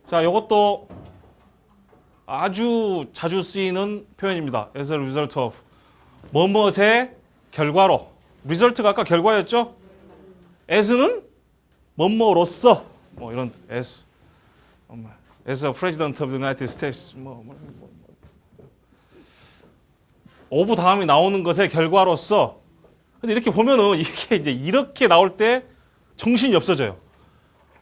자, 이것도 아주 자주 쓰이는 표현입니다. As a result of. 뭐뭇의 결과로. result가 아까 결과였죠? as는 뭐뭐로서. 뭐 이런 as a president of the United States. of 다음에 나오는 것의 결과로서. 근데 이렇게 보면은 이게 이제 이렇게 나올 때 정신이 없어져요.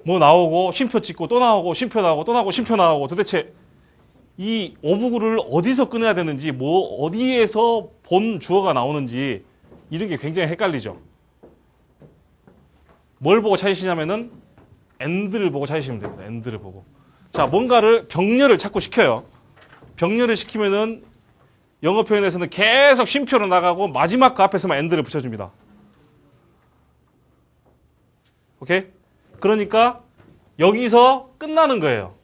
뭐 나오고 쉼표 찍고 또 나오고 쉼표 나오고 또 나오고 쉼표 나오고 도대체 이 오브구를 어디서 끊어야 되는지 뭐 어디에서 본 주어가 나오는지 이런 게 굉장히 헷갈리죠. 뭘 보고 찾으시냐면은 and를 보고 찾으시면 됩니다. and를 보고. 자, 뭔가를 병렬을 자꾸 시켜요. 병렬을 시키면은 영어 표현에서는 계속 쉼표로 나가고 마지막 그 앞에서만 and를 붙여줍니다. 오케이? 그러니까 여기서 끝나는 거예요.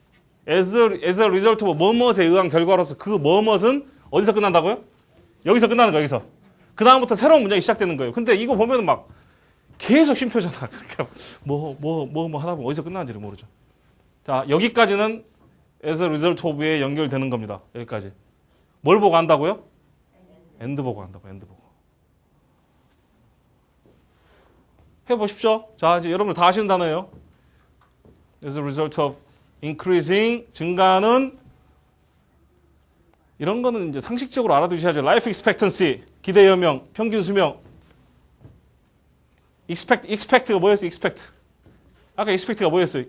As a result of 뭐뭇에 의한 결과로서 그 뭐뭇은 어디서 끝난다고요? 여기서 끝나는 거예요. 여기서. 그 다음부터 새로운 문장이 시작되는 거예요. 근데 이거 보면은 막 계속 쉼표잖아. 그러니까 뭐 하다 보면 어디서 끝나는지를 모르죠. 자, 여기까지는 as a result of에 연결되는 겁니다. 여기까지. 뭘 보고 한다고요? and 보고 한다고. and 보고. 해보십시오. 자, 이제 여러분들 다 아시는 단어예요. As a result of increasing, 증가하는, 이런 거는 이제 상식적으로 알아두셔야죠. Life expectancy, 기대 여명, 평균 수명. expect가 뭐였어요? expect. 아까 expect가 뭐였어요?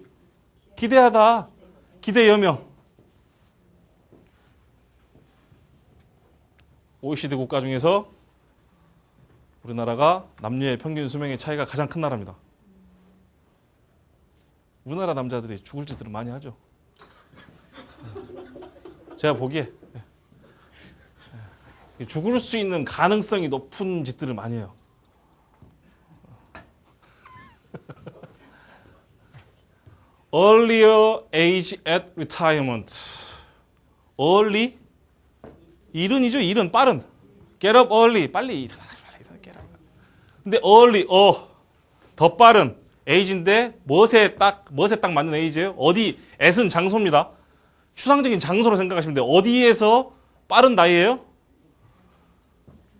기대하다, 기대 여명. OECD 국가 중에서 우리나라가 남녀의 평균 수명의 차이가 가장 큰 나라입니다. 우리나라 남자들이 죽을 짓들을 많이 하죠. 제가 보기에 죽을 수 있는 가능성이 높은 짓들을 많이 해요. Earlier age at retirement. Early? 이른이죠. 이른, 빠른. Get up early. 빨리 일어나지 말아요. Get up. 근데 early, 더 빠른 age인데 무엇에 딱 맞는 age예요? 어디, at은 장소입니다. 추상적인 장소로 생각하시면 돼요. 어디에서 빠른 나이예요?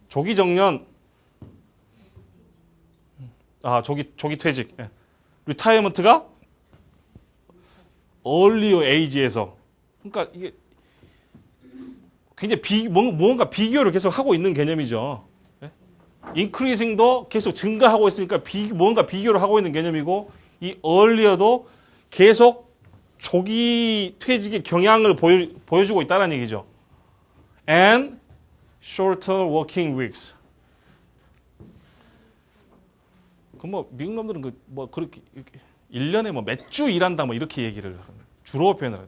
조기 정년. 조기 퇴직. retirement가 earlier age에서. 그러니까 이게 굉장히 무언가 비교를 계속 하고 있는 개념이죠. increasing도 계속 증가하고 있으니까 무언가 비교를 하고 있는 개념이고, 이 earlier도 계속 조기 퇴직의 경향을 보여주고 있다는 얘기죠. and shorter working weeks. 그럼 미국 놈들은 그렇게 1년에 몇 주 일한다 이렇게 얘기를 주로 표현을 해요.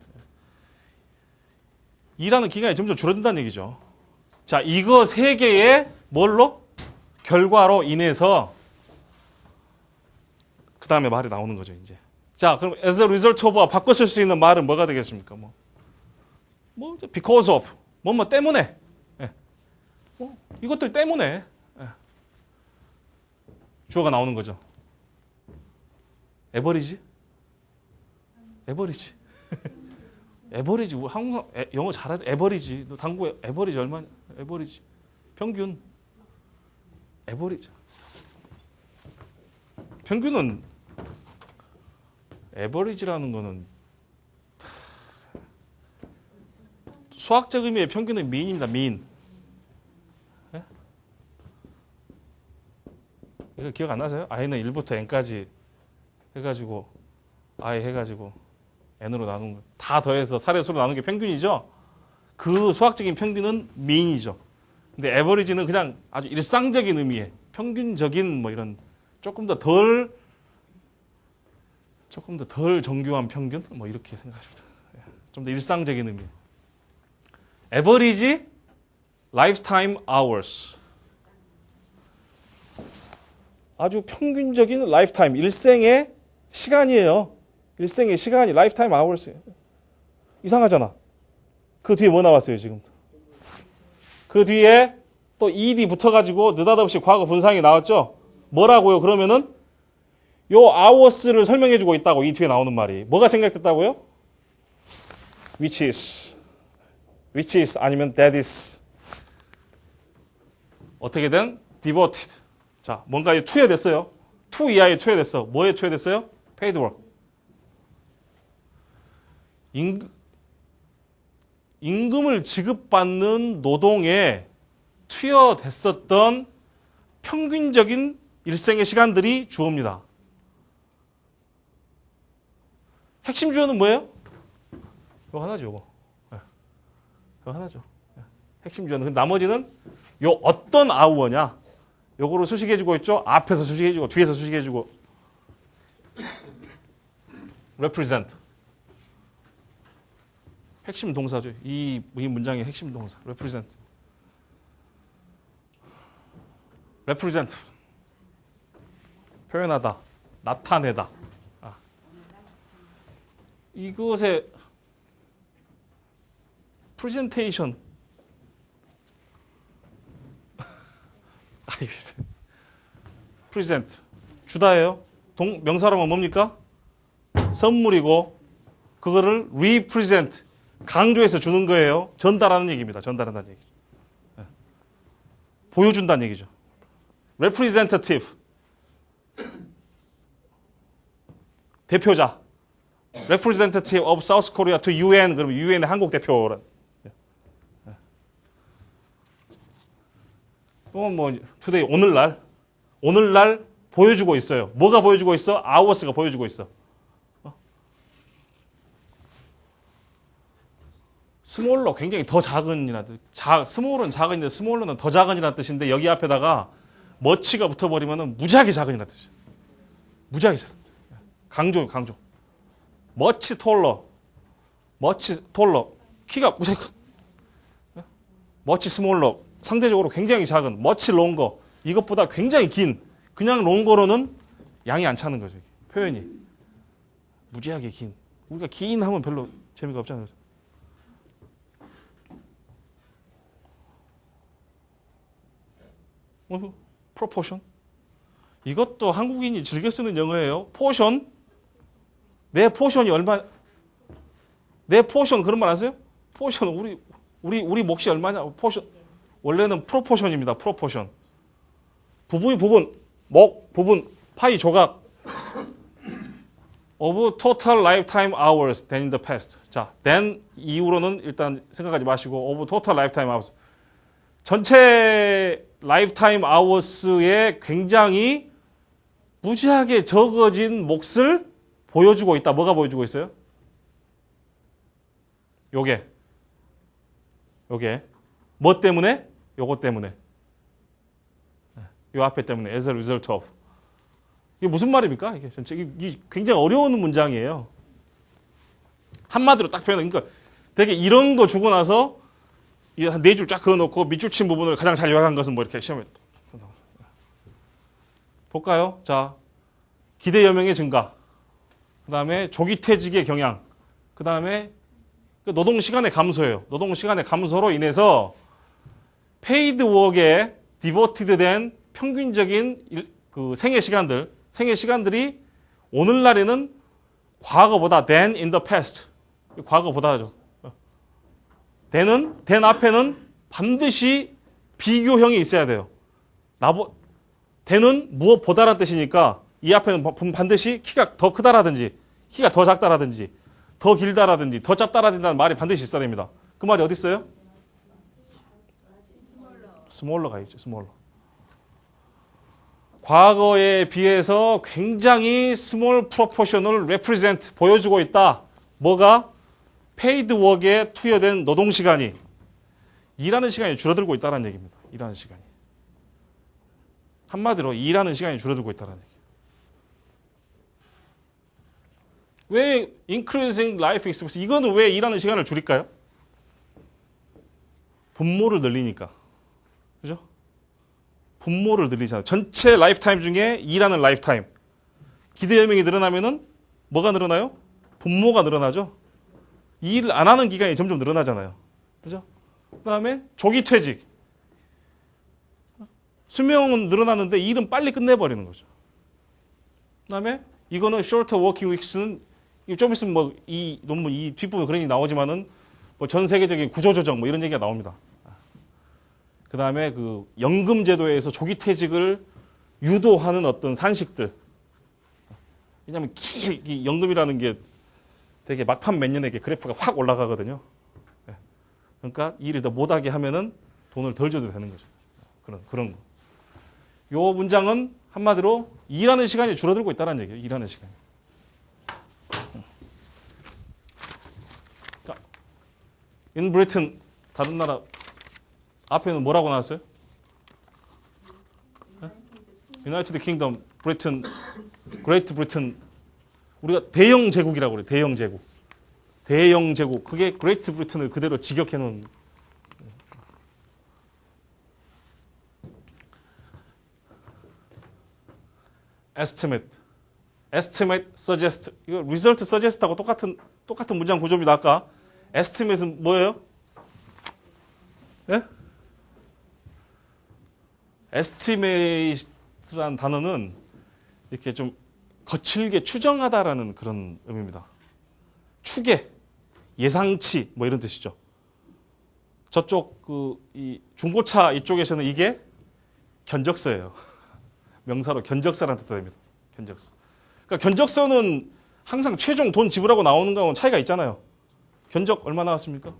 일하는 기간이 점점 줄어든다는 얘기죠. 자, 이거 세 개의 뭘로? 결과로 인해서 그 다음에 말이 나오는 거죠, 이제. 자, 그럼 as a result of와 바꿔 쓸 수 있는 말은 뭐가 되겠습니까? because of, 때문에. 이것들 때문에. 주어가 나오는 거죠. 에버리지? 에버리지. 한국 영어 잘하지. 에버리지. 너 당구에 에버리지 얼마냐? 에버리지. 평균. 에버리지. 평균은 에버리지라는 거는 수학적 의미의 평균은 미인입니다. 미인. 네? 이거 기억 안 나세요? i는 1부터 n까지 해가지고 i 해가지고 n으로 나눈 거. 다 더해서 살의 수로 나눈 게 평균이죠. 그 수학적인 평균은 미인이죠. 근데 에버리지는 그냥 아주 일상적인 의미의 평균적인 이런 조금 더 덜 정교한 평균 이렇게 생각하십니다. 좀 더 일상적인 의미. average lifetime hours. 아주 평균적인 라이프타임, 일생의 시간이에요. 일생의 시간이 라이프타임 아워스예요. 이상하잖아. 그 뒤에 뭐 나왔어요, 지금? 그 뒤에 또 ed 붙어가지고 느닷없이 과거 분사형이 나왔죠? 뭐라고요? 그러면은 요 hours를 설명해주고 있다고 이 뒤에 나오는 말이. 뭐가 생략됐다고요? which is 아니면 that is. 어떻게든 devoted. 자, 뭔가에 투여됐어요. to 이하에 투여됐어. 뭐에 투여됐어요? paid work. 임금을 지급받는 노동에 투여됐었던 평균적인 일생의 시간들이 주어입니다. 핵심 주어는 뭐예요? 이거 하나죠, 이거. 이거 하나죠. 핵심 주어는. 나머지는 요 어떤 아우어냐? 요거로 수식해주고 있죠? 앞에서 수식해주고, 뒤에서 수식해주고. represent. 핵심 동사죠. 이 문장의 핵심 동사. represent. represent. 표현하다. 나타내다. 이것의 presentation. present. 주다예요. 명사로는 뭡니까? 선물이고 그거를 represent. 강조해서 주는 거예요. 전달하는 얘기입니다. 전달한다는 얘기죠. 보여준다는 얘기죠. representative. 대표자. representative of South Korea to UN. 그러면 UN의 한국 대표란. 또 뭐 today 오늘날 보여주고 있어요. 뭐가 보여주고 있어? hours가 보여주고 있어. 스몰러 굉장히 더 작은이라는 스몰은 작은인데 스몰러는 더 작은이라는 뜻인데 여기 앞에다가 머치가 붙어버리면 무지하게 작은이라는 뜻이에요. 무지하게 작은. 강조. 머치 톨러. 키가 무지하게 큰. 머치 스몰러. 상대적으로 굉장히 작은. 머치 롱거. 이것보다 굉장히 긴. 그냥 롱거로는 양이 안 차는 거죠. 표현이. 무지하게 긴. 우리가 긴 하면 별로 재미가 없잖아요. proportion. 이것도 한국인이 즐겨 쓰는 영어예요. 포션. 내 포션이 얼마? 내 포션 그런 말 아세요? 포션 우리 몫이 얼마냐? 포션. 원래는 프로포션입니다. 프로포션. 부분, 파이 조각. of total lifetime hours than in the past. 자, then 이후로는 일단 생각하지 마시고 of total lifetime hours. 전체 라이프타임 아워스에 굉장히 무지하게 적어진 몫을 보여주고 있다. 뭐가 보여주고 있어요? 요게. 뭐 때문에? 요거 때문에. 요 앞에 때문에. as a result of. 이게 무슨 말입니까? 이게 전체 이게 굉장히 어려운 문장이에요. 한마디로 딱 표현해. 그러니까 되게 이런 거 주고 나서 한 네 줄 쫙 그어놓고 밑줄 친 부분을 가장 잘 요약한 것은 뭐 이렇게 시험에 볼까요? 자, 기대 여명의 증가, 그 다음에 조기 퇴직의 경향, 그 다음에 노동 시간의 감소예요. 노동 시간의 감소로 인해서 페이드 워크에 디보티드 된 평균적인 그 생애 시간들이 오늘날에는 과거보다 than in the past, 과거보다죠. than 앞에는 반드시 비교형이 있어야 돼요. than은 무엇보다라는 뜻이니까 이 앞에는 반드시 키가 더 크다라든지 키가 더 작다라든지 더 길다라든지 더 짧다라든지 말이 반드시 있어야 됩니다. 그 말이 어디 있어요? 스몰러가 있죠. 스몰러. 과거에 비해서 굉장히 스몰 프로포셔널 레프리젠트 보여주고 있다. 뭐가? 페이드 워크에 투여된 노동 시간이 일하는 시간이 줄어들고 있다는 얘기입니다. 일하는 시간이. 한마디로 일하는 시간이 줄어들고 있다는 얘기. 왜 increasing life expectancy? 이거는 왜 일하는 시간을 줄일까요? 분모를 늘리니까. 그죠? 분모를 늘리잖아요. 전체 라이프타임 중에 일하는 라이프타임. 기대여명이 늘어나면은 뭐가 늘어나요? 분모가 늘어나죠. 일을 안 하는 기간이 점점 늘어나잖아요. 그죠? 그 다음에 조기 퇴직. 수명은 늘어나는데 일은 빨리 끝내버리는 거죠. 그 다음에 이거는 shorter working weeks는 좀 있으면 뭐 이 논문 이 뒷부분 그런 얘기 나오지만은 뭐 전 세계적인 구조조정 뭐 이런 얘기가 나옵니다. 그 다음에 그 연금 제도에서 조기 퇴직을 유도하는 어떤 산식들. 왜냐하면 이 연금이라는 게 되게 막판 몇 년에 그래프가 확 올라가거든요. 그러니까 일을 더 못하게 하면은 돈을 덜 줘도 되는 거죠. 그런 거. 요 문장은 한마디로 일하는 시간이 줄어들고 있다는 얘기예요. 일하는 시간이. In Britain, 다른 나라 앞에는 뭐라고 나왔어요? United Kingdom, Britain, Great Britain. 우리가 대영 제국이라고 그래요. 대영 제국. 대영 제국. 그게 Great Britain을 그대로 직역해 놓은. Estimate, estimate, suggest. 이거 result suggest하고 똑같은 문장 구조입니다. 아까 estimate은 뭐예요? 예? estimate란 단어는 이렇게 좀 거칠게 추정하다라는 그런 의미입니다. 추계, 예상치 뭐 이런 뜻이죠. 저쪽 이 중고차 이쪽에서는 이게 견적서예요. 명사로 견적서라는 뜻도 됩니다. 견적서. 그러니까 견적서는 항상 최종 돈 지불하고 나오는 거하고는 차이가 있잖아요. 견적 얼마 나왔습니까?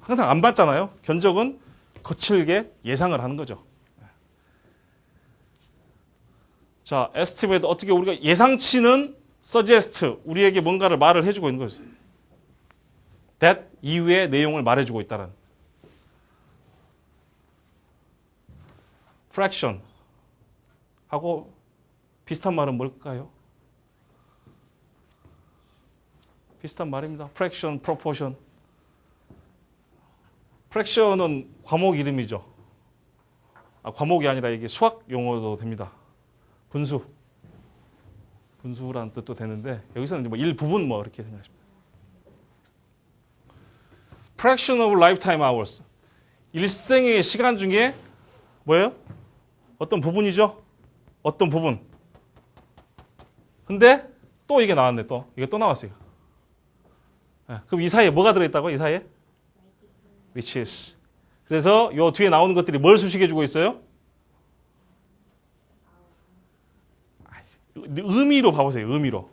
항상 안 받잖아요. 견적은 거칠게 예상을 하는 거죠. 자, estimate 어떻게 우리가 예상치는 suggest 우리에게 뭔가를 말을 해주고 있는 거죠. that 이후의 내용을 말해주고 있다는. fraction 하고 비슷한 말은 뭘까요? 비슷한 말입니다. fraction, proportion. fraction은 과목 이름이죠. 과목이 아니라 이게 수학 용어도 됩니다. 분수라는 뜻도 되는데 여기서는 뭐 일부분 뭐 이렇게 생각하십니다. fraction of lifetime hours. 일생의 시간 중에 뭐예요? 어떤 부분이죠? 어떤 부분. 근데 또 이게 나왔네. 이게 또 나왔어요. 그럼 이 사이에 뭐가 들어있다고? 이 사이에? which is. 그래서 요 뒤에 나오는 것들이 뭘 수식해주고 있어요? 의미로 봐보세요. 의미로.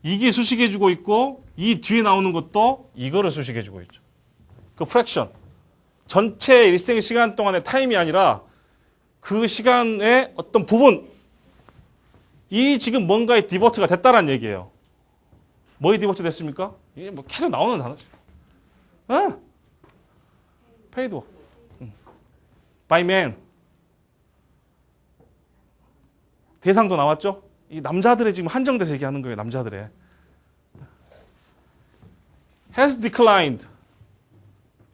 이게 수식해주고 있고 이 뒤에 나오는 것도 이거를 수식해주고 있죠. 그 프랙션. 전체 일생 시간 동안의 타임이 아니라 그 시간의 어떤 부분. 이 지금 뭔가의 디버트가 됐다는 얘기예요. 뭐에 디버트 됐습니까? 이게 뭐 계속 나오는 단어죠. paid work. by man. 대상도 나왔죠? 이 남자들의 지금 한정돼서 얘기하는 거예요. 남자들의. has declined.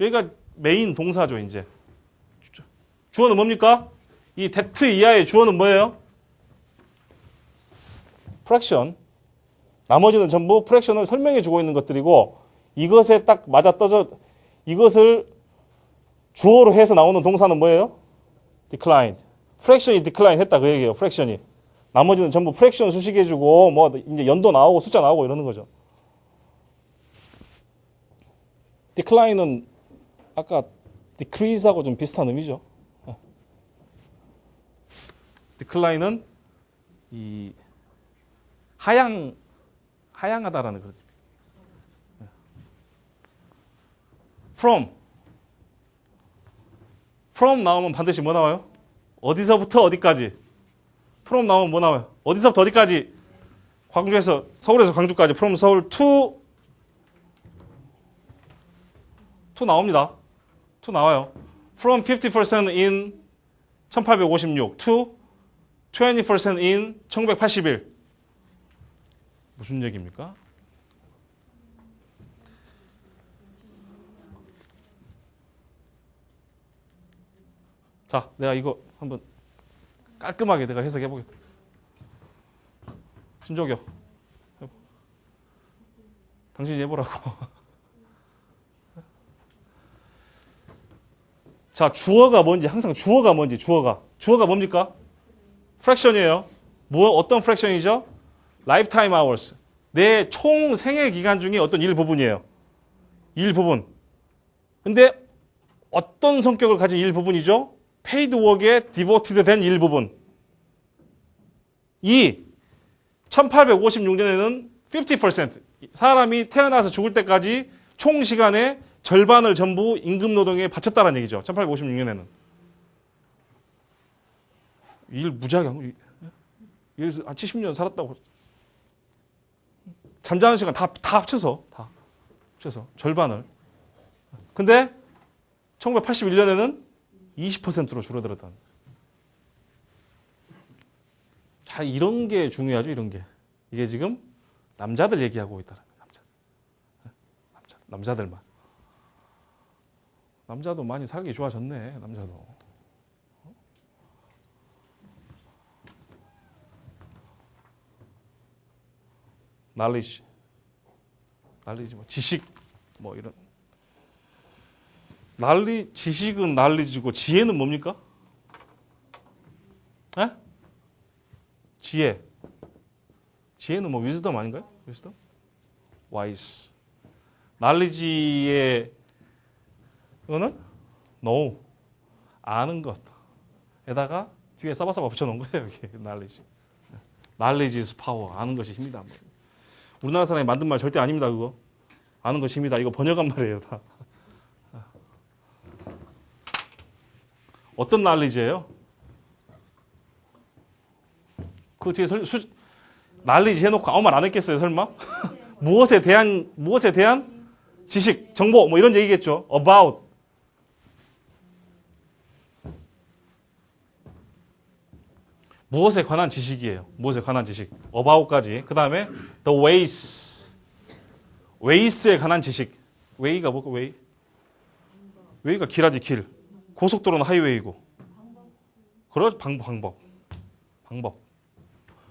여기가 메인 동사죠, 이제. 주어는 뭡니까? 이 that 이하의 주어는 뭐예요? fraction. 나머지는 전부 프랙션을 설명해 주고 있는 것들이고 이것에 딱 맞아떨어져 이것을 주어로 해서 나오는 동사는 뭐예요? declined. 프랙션이 decline 했다 그 얘기예요. 프랙션이. 나머지는 전부 프랙션 수식해 주고 뭐 이제 연도 나오고 숫자 나오고 이러는 거죠. decline은 아까 decrease하고 좀 비슷한 의미죠. decline은 이 하향하다라는 그런 뜻입니다. from 나오면 반드시 뭐 나와요? 어디서부터 어디까지? from 나오면 뭐 나와요? 어디서부터 어디까지? 서울에서 광주까지 from 서울 to 나옵니다. to 나와요. from 50% in 1856 to 20% in 1981. 무슨 얘기입니까? 자, 내가 이거 한번 깔끔하게 내가 해석해 보겠다. 신조교, 당신이 해보라고. 자, 주어가 뭔지 항상 주어가 뭔지 주어가 뭡니까? 프랙션이에요. 어떤 프랙션이죠? 라이프타임 아워스. 내 총 생애 기간 중에 어떤 일부분이에요. 일부분. 근데 어떤 성격을 가진 일부분이죠? 페이드 워크에 디보티드 된 일부분. 이 1856년에는 50% 사람이 태어나서 죽을 때까지 총 시간의 절반을 전부 임금 노동에 바쳤다는 얘기죠. 1856년에는. 일 무지하게 한 거. 여기서 한 70년 살았다고. 잠자는 시간 다 합쳐서 절반을. 근데 1981년에는 20%로 줄어들었다. 자, 이런 게 중요하죠, 이런 게. 이게 지금 남자들 얘기하고 있다는 거예요. 남자들만. 남자도 많이 살기 좋아졌네, 남자도. knowledge 뭐 지식 뭐 이런. 지식은 knowledge고 지혜는 뭡니까? 에? 지혜는 뭐 wisdom 아닌가요? wisdom? wise. knowledge의 이거는 know, 아는 것에다가 뒤에 싸바싸바 붙여놓은 거예요. 이게 knowledge. knowledge is power. 아는 것이 힘이다. 우리나라 사람이 만든 말 절대 아닙니다. 그거. 아는 것이 힘이다. 이거 번역한 말이에요. 다. 어떤 knowledge예요? 그 뒤에 knowledge 해놓고 아무 말 안 했겠어요, 설마? 무엇에 대한 지식, 정보, 뭐 이런 얘기겠죠. about. 무엇에 관한 지식이에요. 무엇에 관한 지식. about까지. 그 다음에 the ways. ways에 관한 지식. way가 뭐고, way? way가 길하지, 길. 고속도로는 하이웨이고. 방법.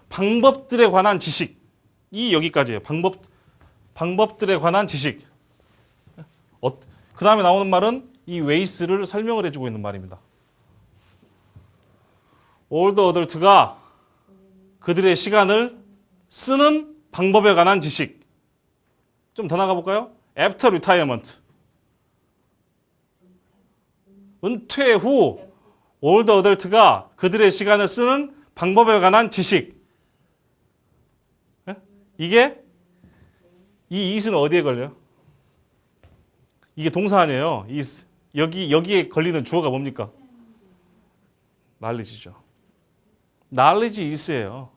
방법들에 관한 지식이 여기까지예요. 방법들에 관한 지식. 그 다음에 나오는 말은 이 ways를 설명을 해주고 있는 말입니다. 올드 어덜트가 그들의 시간을 쓰는 방법에 관한 지식. 좀 더 나가 볼까요? After retirement. 은퇴 후 올드 어덜트가 그들의 시간을 쓰는 방법에 관한 지식. 이게 이 it은 어디에 걸려요? 이게 동사 아니에요. is. 여기에 걸리는 주어가 뭡니까? knowledge죠. knowledge is예요.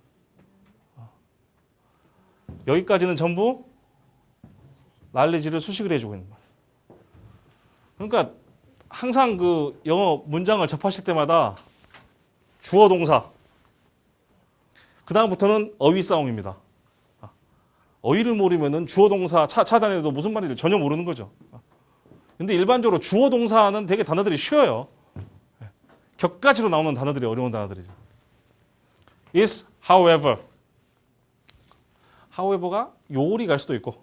여기까지는 전부 knowledge를 수식을 해주고 있는 말이에요. 그러니까 항상 그 영어 문장을 접하실 때마다 주어 동사. 그 다음부터는 어휘 싸움입니다. 어휘를 모르면은 주어 동사 찾아내도 무슨 말인지 전혀 모르는 거죠. 근데 일반적으로 주어 동사는 되게 단어들이 쉬워요. 격가지로 나오는 단어들이 어려운 단어들이죠. is, however. however가 요리 갈 수도 있고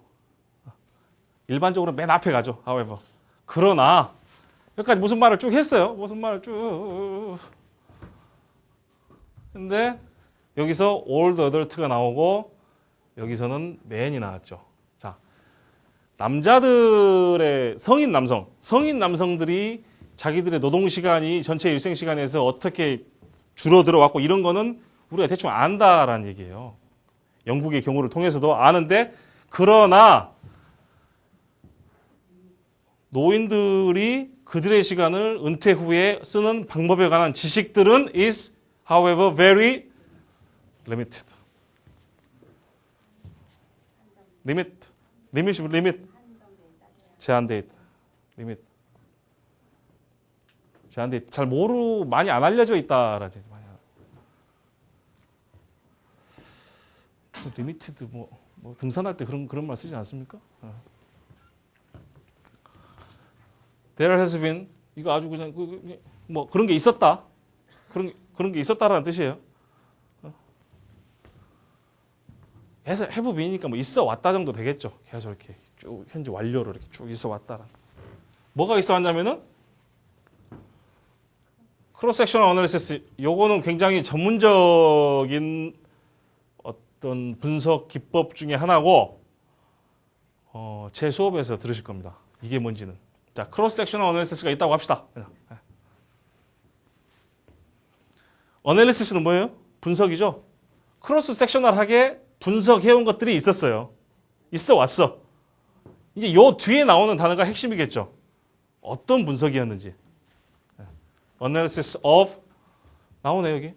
일반적으로 맨 앞에 가죠. however. 그러나 여기까지 무슨 말을 쭉 했어요. 무슨 말을 쭉. 근데 여기서 old adult가 나오고 여기서는 man이 나왔죠. 자, 남자들의 성인 남성들이 자기들의 노동 시간이 전체 일생 시간에서 어떻게 줄어들어 왔고 이런 거는 우리가 대충 안다라는 얘기예요. 영국의 경우를 통해서도 아는데 그러나 노인들이 그들의 시간을 은퇴 후에 쓰는 방법에 관한 지식들은 is however very limited. 리밋. 제한돼 있다. 리밋. 제한돼 있다. 잘 많이 안 알려져 있다라는 얘기 많이. 리미티드 뭐 등산할 때 그런 말 쓰지 않습니까? There has been 이거 아주 그냥 뭐 그런 게 있었다. 그런 게 있었다라는 뜻이에요. have been이니까 뭐 있어 왔다 정도 되겠죠. 계속 이렇게 쭉 현재 완료로 이렇게 쭉 있어 왔다라. 뭐가 있어 왔냐면은 크로스 섹셔널 어널리시스. 요거는 굉장히 전문적인 어떤 분석 기법 중에 하나고 제 수업에서 들으실 겁니다. 이게 뭔지는. 자, 크로스 섹셔널 어널리시스가 있다고 합시다. 어널리시스는 뭐예요? 분석이죠. 크로스 섹셔널하게 분석해온 것들이 있었어요. 있어 왔어. 이제 요 뒤에 나오는 단어가 핵심이겠죠. 어떤 분석이었는지. Analysis of 나오네 여기.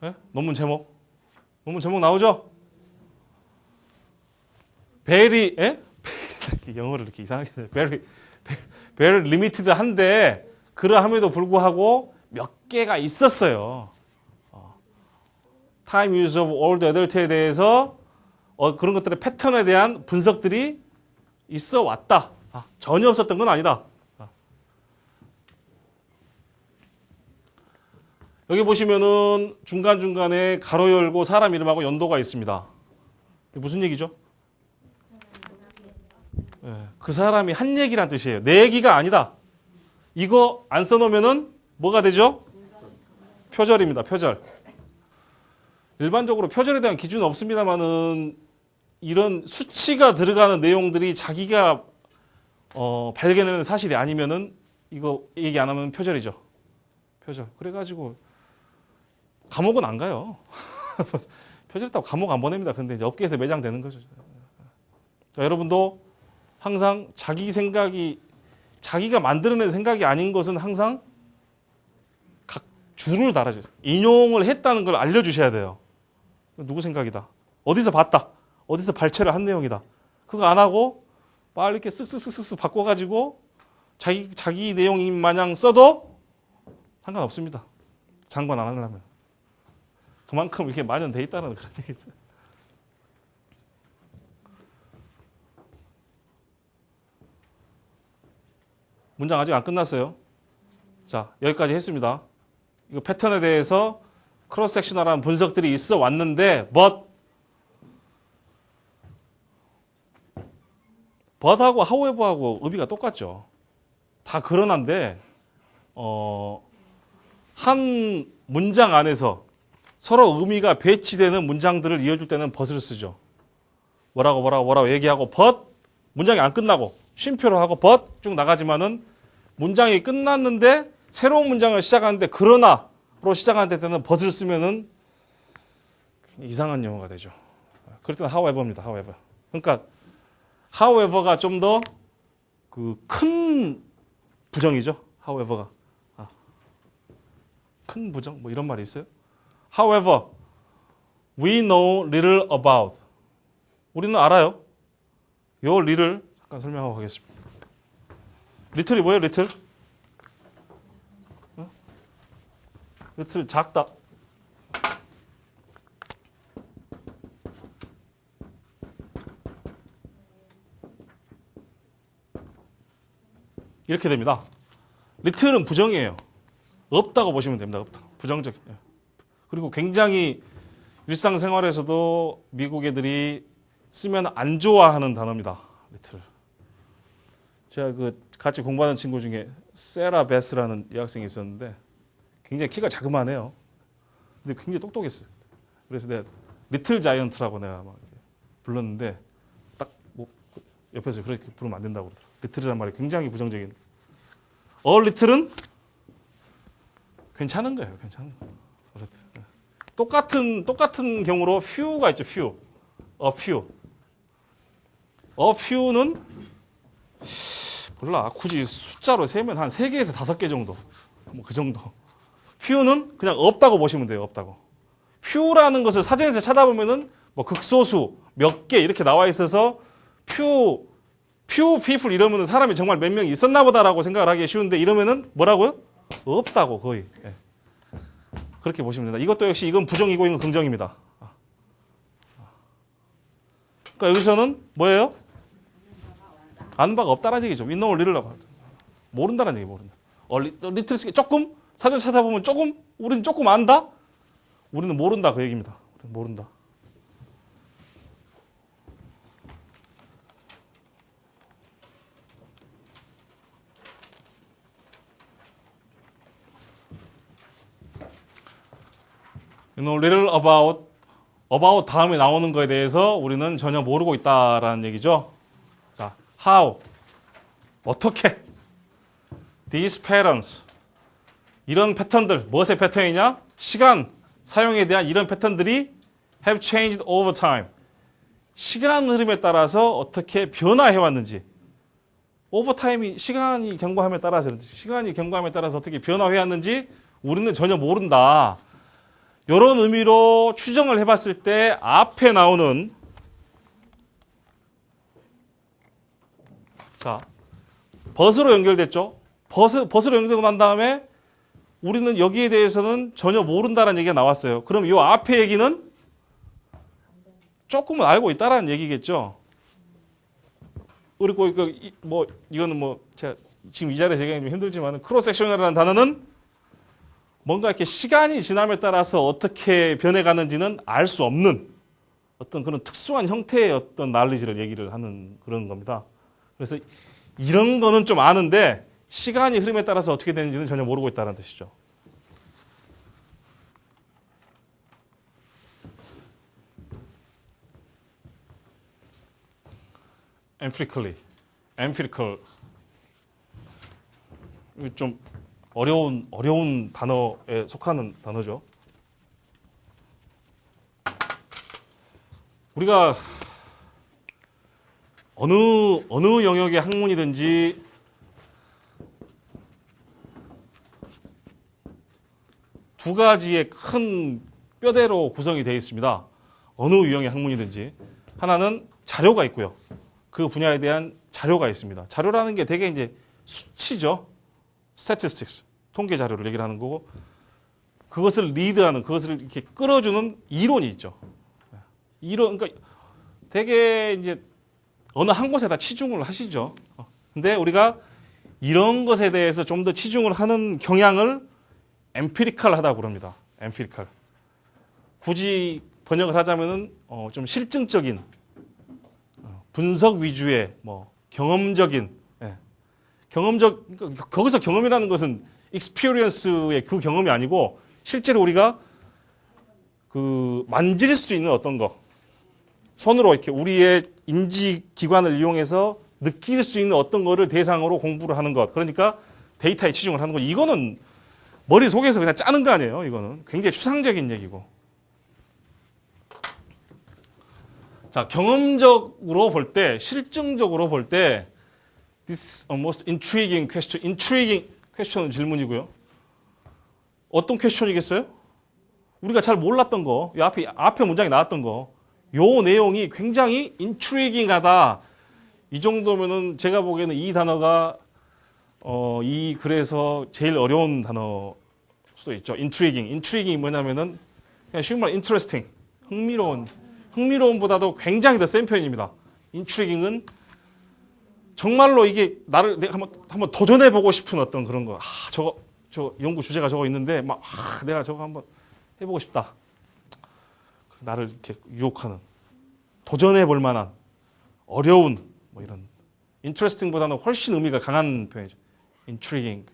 네? 논문 제목 나오죠? very 영어를 이렇게 이상하게 very limited 한데 그러함에도 불구하고 몇 개가 있었어요. Time use of old adult에 대해서 그런 것들의 패턴에 대한 분석들이 있어 왔다. 전혀 없었던 건 아니다. 여기 보시면은 중간중간에 가로 열고 사람 이름하고 연도가 있습니다. 무슨 얘기죠? 그 사람이 한 얘기란 뜻이에요. 내 얘기가 아니다. 이거 안 써놓으면은 뭐가 되죠? 표절입니다. 표절. 일반적으로 표절에 대한 기준은 없습니다만은 이런 수치가 들어가는 내용들이 자기가 발견하는 사실이 아니면은 이거 얘기 안 하면 표절이죠. 표절. 그래가지고 감옥은 안 가요. 표절했다고 감옥 안 보냅니다. 근데 이제 업계에서 매장되는 거죠. 자, 여러분도 항상 자기 생각이 자기가 만들어낸 생각이 아닌 것은 항상 각 줄을 달아줘요. 인용을 했다는 걸 알려주셔야 돼요. 누구 생각이다. 어디서 봤다. 어디서 발췌를 한 내용이다. 그거 안 하고 빨리 이렇게 쓱쓱쓱쓱 바꿔가지고 자기 내용인 마냥 써도 상관없습니다. 장관 안 하려면. 그만큼 이렇게 만연돼 있다는 그런 얘기죠. 문장 아직 안 끝났어요. 자, 여기까지 했습니다. 이거 패턴에 대해서 크로스 섹셔널한 분석들이 있어 왔는데 but하고 however하고 의미가 똑같죠. 다 그러나인데 한 문장 안에서 서로 의미가 배치되는 문장들을 이어줄 때는 but을 쓰죠. 뭐라고 얘기하고 but 문장이 안 끝나고 쉼표로 하고 but 쭉 나가지만은 문장이 끝났는데 새로운 문장을 시작하는데 그러나로 시작하는 때는 but을 쓰면은 이상한 용어가 되죠. 그럴 때는 however입니다. however. 그러니까 however가 좀 더 그 큰 부정이죠. however가. 큰 부정 뭐 이런 말이 있어요. However, we know little about. 우리는 알아요. 요 little를 잠깐 설명하고 가겠습니다. little이 뭐예요? little? little 작다. 이렇게 됩니다. little은 부정이에요. 없다고 보시면 됩니다. 없다. 부정적. 그리고 굉장히 일상생활에서도 미국 애들이 쓰면 안 좋아하는 단어입니다. little. 제가 그 같이 공부하는 친구 중에 세라 베스라는 여학생이 있었는데 굉장히 키가 자그마해요. 근데 굉장히 똑똑했어요. 그래서 내가 리틀 자이언트라고 내가 막 불렀는데 딱 뭐 옆에서 그렇게 부르면 안 된다고 그러더라고요. 리틀이라는 말이 굉장히 부정적인. 리틀은 괜찮은 거예요. 괜찮은 거. 똑같은 경우로 few가 있죠. few. a few는 몰라. 굳이 숫자로 세면 한 3개에서 5개 정도. 뭐 그 정도. few는 그냥 없다고 보시면 돼요. 없다고. few라는 것을 사전에서 찾아보면은 뭐 극소수 몇 개 이렇게 나와 있어서 few people 이러면은 사람이 정말 몇 명 있었나 보다라고 생각을 하기 쉬운데 이러면은 뭐라고요? 없다고 거의. 예. 그렇게 보시면 됩니다. 이것도 역시 이건 부정이고 이건 긍정입니다. 그러니까 여기서는 뭐예요? 아는 바가 없다라는 얘기죠. We know little about. 모른다는 얘기 모른다. 리틀 조금 사전 찾아보면 조금 우리는 조금 안다. 우리는 모른다 그 얘기입니다. 우리는 모른다. You know little about 다음에 나오는 거에 대해서 우리는 전혀 모르고 있다라는 얘기죠. 자, how 어떻게 these patterns 이런 패턴들 무엇의 패턴이냐? 시간 사용에 대한 이런 패턴들이 have changed over time. 시간 흐름에 따라서 어떻게 변화해 왔는지. over time이 시간이 경과함에 따라서 시간이 경과함에 따라서 어떻게 변화해 왔는지 우리는 전혀 모른다. 이런 의미로 추정을 해봤을 때 앞에 나오는 자 벗으로 연결됐죠. 벗으로 연결되고 난 다음에 우리는 여기에 대해서는 전혀 모른다는 얘기가 나왔어요. 그럼 이 앞에 얘기는 조금은 알고 있다라는 얘기겠죠. 그리고 이거는 제가 지금 이 자리에서 얘기하기 좀 힘들지만 크로스 섹션이라는 단어는 뭔가 이렇게 시간이 지남에 따라서 어떻게 변해가는지는 알 수 없는 어떤 그런 특수한 형태의 어떤 난리지를 얘기를 하는 그런 겁니다. 그래서 이런 거는 좀 아는데 시간이 흐름에 따라서 어떻게 되는지는 전혀 모르고 있다는 뜻이죠. empirical. 좀 어려운 단어에 속하는 단어죠. 우리가 어느 영역의 학문이든지 두 가지의 큰 뼈대로 구성이 되어 있습니다. 어느 유형의 학문이든지 하나는 자료가 있고요. 그 분야에 대한 자료가 있습니다. 자료라는 게 되게 이제 수치죠. statistics, 통계 자료를 얘기를 하는 거고, 그것을 리드하는, 그것을 이렇게 끌어주는 이론이 있죠. 이론, 그러니까 되게 이제 어느 한 곳에다 치중을 하시죠. 근데 우리가 이런 것에 대해서 좀 더 치중을 하는 경향을 엠피리칼 하다고 그럽니다. 엠피리칼. 굳이 번역을 하자면은 좀 실증적인 분석 위주의 경험적인 그러니까 거기서 경험이라는 것은 experience의 그 경험이 아니고 실제로 우리가 그 만질 수 있는 어떤 거 손으로 이렇게 우리의 인지 기관을 이용해서 느낄 수 있는 어떤 거를 대상으로 공부를 하는 것. 그러니까 데이터에 치중을 하는 거. 이거는 머릿속에서 그냥 짜는 거 아니에요. 이거는 굉장히 추상적인 얘기고. 자, 경험적으로 볼 때, 실증적으로 볼 때 This is a most intriguing question. intriguing question은 질문이고요. 어떤 퀘스천이겠어요? 우리가 잘 몰랐던 거, 이 앞에 문장에 나왔던 거, 요 내용이 굉장히 intriguing하다. 이 정도면은 제가 보기에는 이 단어가 이 글에서 제일 어려운 단어 수도 있죠. intriguing. intriguing이 뭐냐면은 그냥 쉬운 말로 interesting. 흥미로움보다도 굉장히 더 센 표현입니다. intriguing은 정말로 이게 나를 내가 한번 도전해 보고 싶은 어떤 그런 거. 저 연구 주제가 저거 있는데 내가 저거 한번 해보고 싶다. 나를 이렇게 유혹하는 도전해 볼 만한 어려운 이런 interesting보다는 훨씬 의미가 강한 표현이죠. intriguing.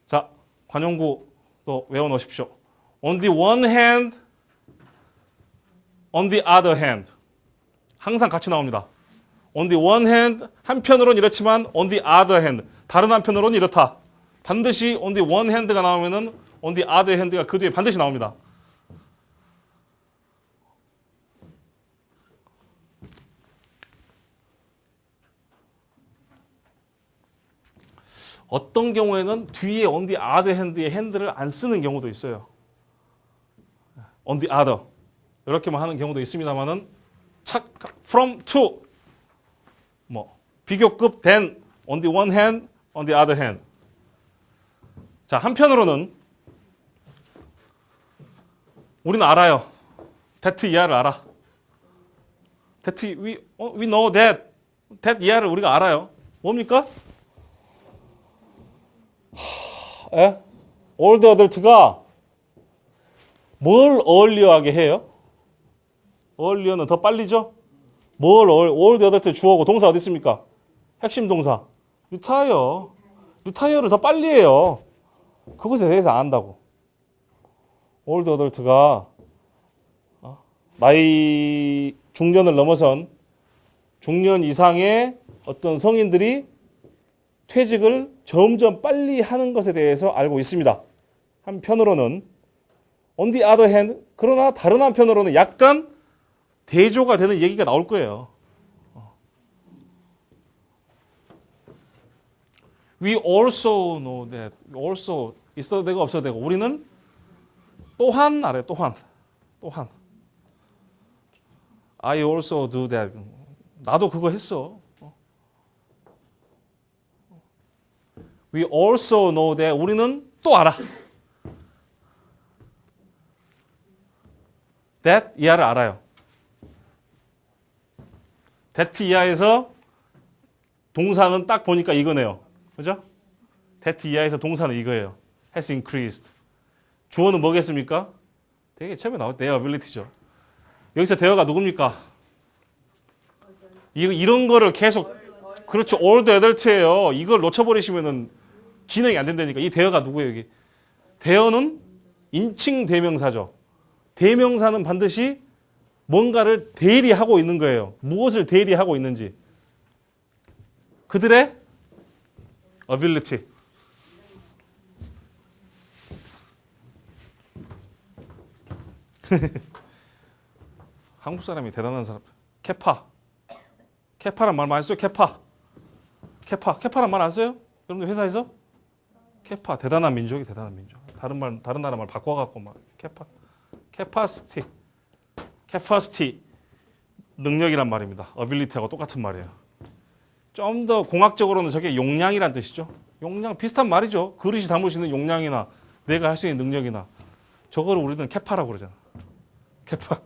자, 관용구 또 외워놓으십시오. On the one hand, on the other hand. 항상 같이 나옵니다. On the one hand, 한편으로는 이렇지만 on the other hand, 다른 한편으로는 이렇다. 반드시 on the one hand가 나오면은 on the other hand가 그 뒤에 반드시 나옵니다. 어떤 경우에는 뒤에 on the other hand의 hand를 안 쓰는 경우도 있어요. on the other 이렇게만 하는 경우도 있습니다만은 from to 비교급 than on the one hand, on the other hand. 자, 한편으로는 우리는 알아요. that 이하를 알아. that we know that 이하를 우리가 알아요. 뭡니까? old adult가 뭘 early하게 해요? early는 더 빨리죠? 뭘 old adult 주어고 동사 어디 있습니까? 핵심 동사. retire를 더 빨리 해요. 그것에 대해서 안 한다고. old adult가 나이 중년을 넘어선 중년 이상의 어떤 성인들이 퇴직을 점점 빨리 하는 것에 대해서 알고 있습니다. 한편으로는 on the other hand, 그러나 다른 한편으로는 약간 대조가 되는 얘기가 나올 거예요. We also know that. also 있어도 되고 없어도 되고 우리는 또한 알아요. 또한. I also do that. 나도 그거 했어. We also know that. 우리는 또 알아. that 이하를 알아요. that 이하에서 동사는 딱 보니까 이거네요. 그죠? that 이하에서 동사는 이거예요. has increased. 주어는 뭐겠습니까? 되게 처음에 나올 their ability죠. 여기서 대어가 누굽니까? 이런 거를 계속 그렇죠. old adult예요. 이걸 놓쳐버리시면은 진행이 안 된다니까. 이 대어가 누구예요? 여기 대어는 인칭 대명사죠. 대명사는 반드시 뭔가를 대리하고 있는 거예요. 무엇을 대리하고 있는지. 그들의 ability. 한국 사람이 대단한 사람. 캐파란 말 많이 써요. 캐파란 말 안 써요? 여러분들 회사에서? 캐파 대단한 민족이 대단한 민족. 다른 나라 말 바꿔갖고 막 capacity 능력이란 말입니다. ability하고 똑같은 말이에요. 좀 더 공학적으로는 저게 용량이란 뜻이죠. 용량 비슷한 말이죠. 그릇이 담을 수 있는 용량이나 내가 할 수 있는 능력이나 저거를 우리는 캐파라고 그러잖아. 캐파.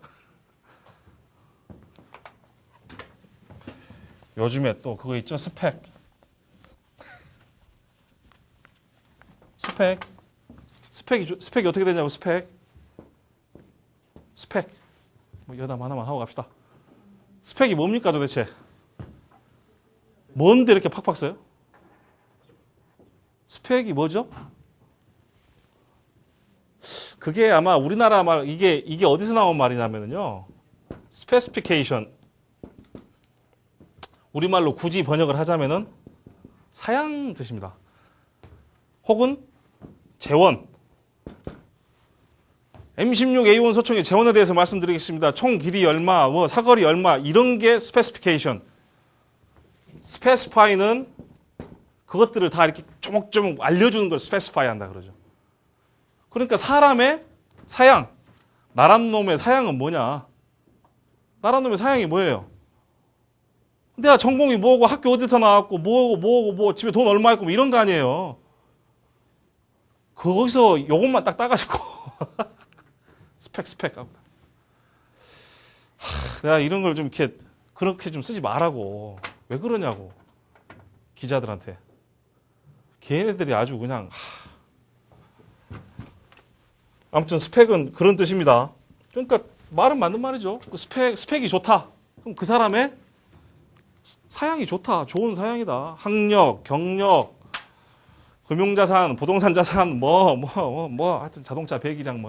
요즘에 또 그거 있죠. 스펙이 어떻게 되냐고. 스펙 뭐 여담 하나만 하고 갑시다. 스펙이 뭡니까 도대체? 뭔데 이렇게 팍팍 써요? 스펙이 뭐죠? 그게 아마 우리나라 말 이게 어디서 나온 말이냐면요. specification. 우리말로 굳이 번역을 하자면은 사양 뜻입니다. 혹은 재원. M16A1 소총의 재원에 대해서 말씀드리겠습니다. 총 길이 얼마, 사거리 얼마 이런 게 specification. specify는 그것들을 다 이렇게 조목조목 알려주는 걸 specify 한다 그러죠. 그러니까 사람의 사양, 나란 놈의 사양은 뭐냐? 나란 놈의 사양이 뭐예요? 내가 전공이 뭐고 학교 어디서 나왔고 뭐고 집에 돈 얼마 있고 뭐 이런 거 아니에요. 거기서 요것만 딱 따가지고 스펙 하고. 내가 이런 걸 좀 이렇게 그렇게 좀 쓰지 말라고. 왜 그러냐고. 기자들한테. 걔네들이 아주 그냥 아무튼 스펙은 그런 뜻입니다. 그러니까 말은 맞는 말이죠. 스펙이 좋다. 그럼 그 사람의 사양이 좋다. 좋은 사양이다. 학력, 경력, 금융자산, 부동산자산, 하여튼 자동차 배기량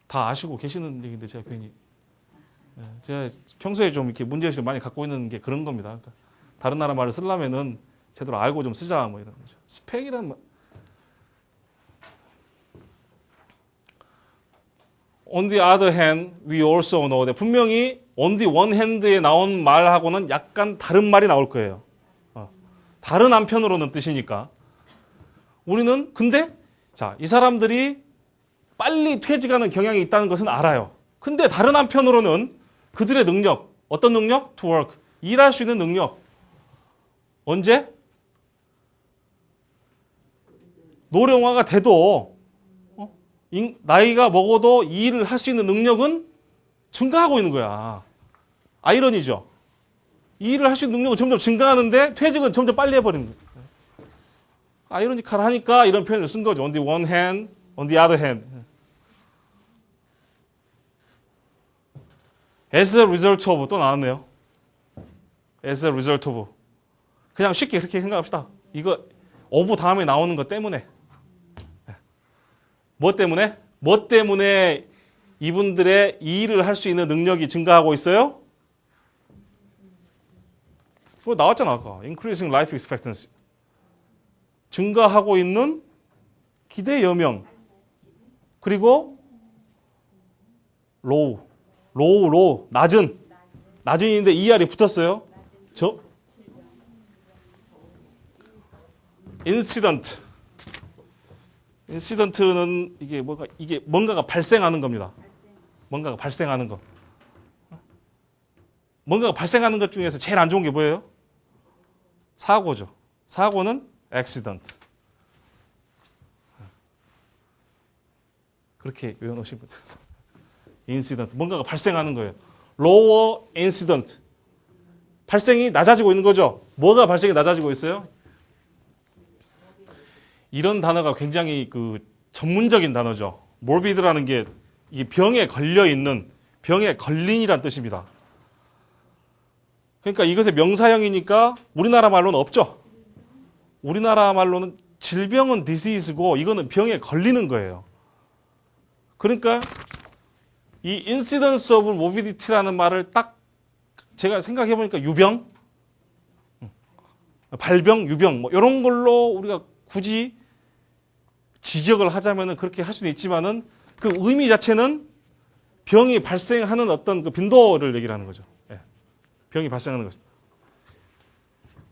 다 아시고 계시는 얘기인데 제가 괜히. 제가 평소에 좀 이렇게 문제의식을 많이 갖고 있는 게 그런 겁니다. 그러니까 다른 나라 말을 쓰려면은 제대로 알고 좀 쓰자 뭐 이런 거죠. 스펙이란 말. On the other hand, we also know that 분명히 on the one hand에 나온 말하고는 약간 다른 말이 나올 거예요. 다른 한편으로는 뜻이니까. 우리는 근데 이 사람들이 빨리 퇴직하는 경향이 있다는 것은 알아요. 근데 다른 한편으로는 그들의 능력, 어떤 능력? To work. 일할 수 있는 능력. 언제? 노령화가 돼도 나이가 먹어도 이 일을 할 수 있는 능력은 증가하고 있는 거야. 아이러니죠. 이 일을 할 수 있는 능력은 점점 증가하는데 퇴직은 점점 빨리 해버리는 거야. 아이러니컬하니까 이런 표현을 쓴 거죠. On the one hand, on the other hand. As a result of 또 나왔네요. As a result of. 그냥 쉽게 그렇게 생각합시다. 이거 of 다음에 나오는 것 때문에. 뭐 때문에? 뭐 때문에 이분들의 이 일을 할 수 있는 능력이 증가하고 있어요? 그거 나왔잖아 아까. Increasing life expectancy. 증가하고 있는 기대 여명. 그리고 low. 낮은인데 ER이 붙었어요. 인시던트는 이게 뭔가가 발생하는 겁니다. 뭔가가 발생하는 것. 뭔가가 발생하는 것 중에서 제일 안 좋은 게 뭐예요? 사고죠. 사고는 accident. 그렇게 외워놓으신 분들. incident. 뭔가가 발생하는 거예요. lower incident. 발생이 낮아지고 있는 거죠. 뭐가 발생이 낮아지고 있어요? 이런 단어가 굉장히 전문적인 단어죠. morbid라는 게 이 병에 걸려 있는, 병에 걸린이란 뜻입니다. 그러니까 이것의 명사형이니까 우리나라 말로는 없죠. 우리나라 말로는 질병은 disease고 이거는 병에 걸리는 거예요. 그러니까 이 incidence of morbidity라는 말을 딱 제가 생각해 보니까 유병, 발병, 유병 뭐 이런 걸로 우리가 굳이 지적을 하자면은 그렇게 할 수는 있지만은 그 의미 자체는 병이 발생하는 어떤 그 빈도를 얘기를 하는 거죠. 예. 병이 발생하는 것.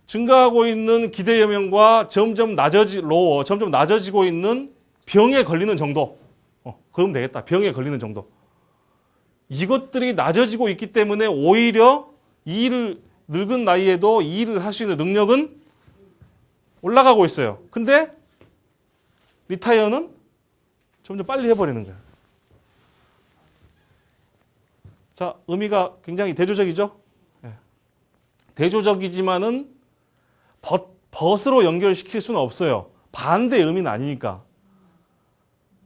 증가하고 있는 기대 여명과 점점 낮아지고 있는 병에 걸리는 정도. 그러면 되겠다. 병에 걸리는 정도. 이것들이 낮아지고 있기 때문에 오히려 늙은 나이에도 이 일을 할 수 있는 능력은 올라가고 있어요. 근데 리타이어는 점점 빨리 해버리는 거예요. 자, 의미가 굉장히 대조적이죠? 네. 대조적이지만은 벗으로 연결시킬 수는 없어요. 반대 의미는 아니니까.